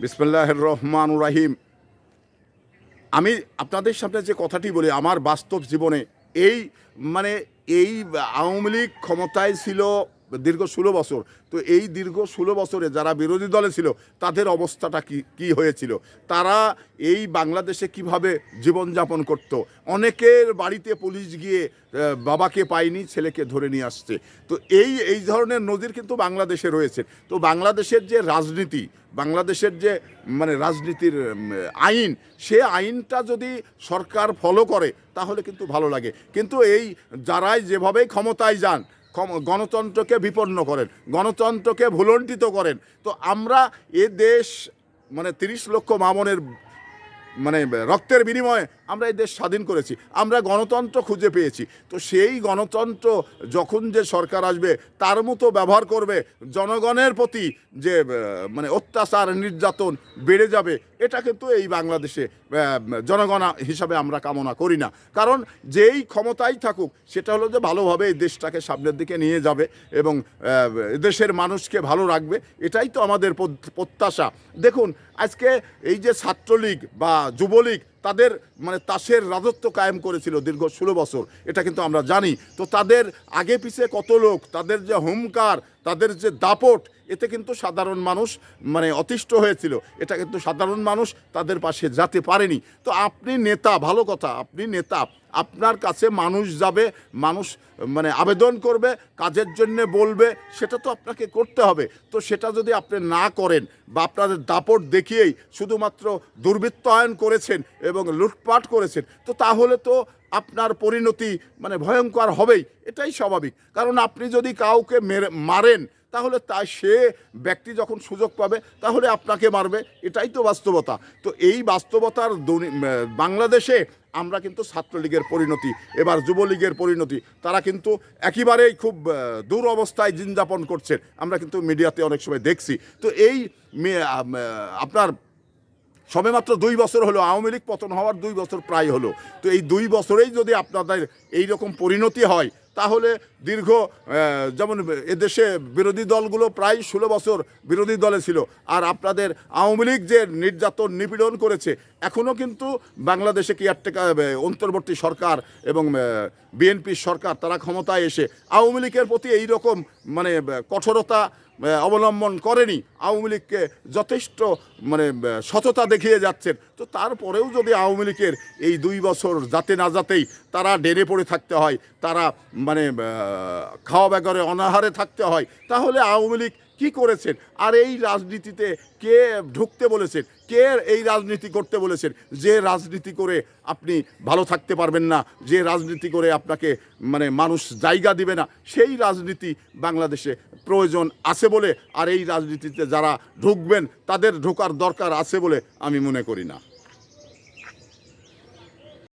বিসমিল্লাহির রহমানির রহিম। আমি আপনাদের সামনে যে কথাটি বলি, আমার বাস্তব জীবনে এই মানে এই আওয়ামী লীগ ক্ষমতায় ছিল দীর্ঘ 16 বছর। তো এই দীর্ঘ 16 বছরে যারা বিরোধী দলে ছিল তাদের অবস্থাটা কি হয়েছিল, তারা এই বাংলাদেশে কিভাবে জীবনযাপন করত। অনেকের বাড়িতে পুলিশ গিয়ে বাবাকে পায়নি, ছেলেকে ধরে নিয়ে আসছে। তো এই ধরনের নজির কিন্তু বাংলাদেশে রয়েছে। তো বাংলাদেশের যে রাজনীতি, বাংলাদেশের যে রাজনীতির আইন, সে আইনটা যদি সরকার ফলো করে তাহলে কিন্তু ভালো লাগে। কিন্তু এই যারাই যেভাবেই ক্ষমতায় যান, গণতন্ত্রকে বিপন্ন করেন, গণতন্ত্রকে ভুলণ্ঠিত করেন। তো আমরা এ দেশ 30 লক্ষ মামনের রক্তের বিনিময়ে আমরা এই দেশ স্বাধীন করেছি, আমরা গণতন্ত্র খুঁজে পেয়েছি। তো সেই গণতন্ত্র যখন যে সরকার আসবে তার মতো ব্যবহার করবে, জনগণের প্রতি যে অত্যাচার নির্যাতন বেড়ে যাবে, এটা কিন্তু এই বাংলাদেশে জনগণ হিসাবে আমরা কামনা করি না। কারণ যেই ক্ষমতাই থাকুক, সেটা হলো যে ভালোভাবে এই দেশটাকে সামনের দিকে নিয়ে যাবে এবং দেশের মানুষকে ভালো রাখবে, এটাই তো আমাদের প্রত্যাশা। দেখুন, আজকে এই যে ছাত্রলীগ বা যুবলীগ তাদের তাসের রাজত্ব কায়েম করেছিল দীর্ঘ 16 বছর, এটা কিন্তু আমরা জানি। তো তাদের আগে পিছে কত লোক, তাদের যে হুঙ্কার, তাদের যে দাপট, এতে কিন্তু সাধারণ মানুষ অতিষ্ঠ হয়েছিল। এটা কিন্তু সাধারণ মানুষ তাদের পাশে যেতে পারেনি। তো আপনি নেতা, ভালো কথা, আপনি নেতা, আপনার কাছে মানুষ যাবে, মানুষ আবেদন করবে, কাজের জন্য বলবে, সেটা তো আপনাকে করতে হবে। তো সেটা যদি আপনি না করেন বা আপনাদের দাপট দেখিয়েই শুধুমাত্র দুর্বৃত্তায়ন করেছেন এবং লুটপাট করেছেন, তো তাহলে তো আপনার পরিণতি ভয়ঙ্কর হবেই, এটাই স্বাভাবিক। কারণ আপনি যদি কাউকে মারেন, তাহলে সে ব্যক্তি যখন সুযোগ পাবে তাহলে আপনাকে মারবে, এটাই তো বাস্তবতা। তো এই বাস্তবতার বাংলাদেশে আমরা কিন্তু ছাত্রলীগের পরিণতি, এবার যুবলীগের পরিণতি, তারা কিন্তু একেবারেই খুব দূর অবস্থায় দিনযাপন করছে, আমরা কিন্তু মিডিয়াতে অনেক সময় দেখছি। তো এই আপনার সবেমাত্র 2 বছর হলো আওয়ামী লীগ পতন হওয়ার, 2 বছর প্রায় হলো। তো এই 2 বছরেই যদি আপনাদের এই রকম পরিণতি হয়, তাহলে দীর্ঘ যেমন এদেশে বিরোধী দলগুলো প্রায় 16 বছর বিরোধী দলে ছিল, আর আপনাদের আওয়ামী লীগ যে নির্যাতন নিপীড়ন করেছে, এখনও কিন্তু বাংলাদেশে অন্তর্বর্তী সরকার এবং বিএনপির সরকার, তারা ক্ষমতায় এসে আওয়ামী লীগের প্রতি এই রকম কঠোরতা অবলম্বন করেনি। আওয়ামী লীগকে যথেষ্ট সততা দেখিয়ে যাচ্ছেন। তো তারপরেও যদি আওয়ামী লীগের এই 2 বছর যাতে না যাতেই তারা ডেরে পড়ে থাকতে হয়, তারা খাওয়া বেগরে অনাহারে থাকতে হয়, তাহলে আওয়ামী লীগ কী করেছেন? আর এই রাজনীতিতে কে ঢুকতে বলেছেন? কে এই রাজনীতি করতে বলেছেন? যে রাজনীতি করে আপনি ভালো থাকতে পারবেন না, যে রাজনীতি করে আপনাকে মানুষ জায়গা দিবে না, সেই রাজনীতি বাংলাদেশে প্রয়োজন আছে বলে, আর এই রাজনীতিতে যারা ঢুকবেন তাদের ঢোকার দরকার আছে বলে আমি মনে করি না।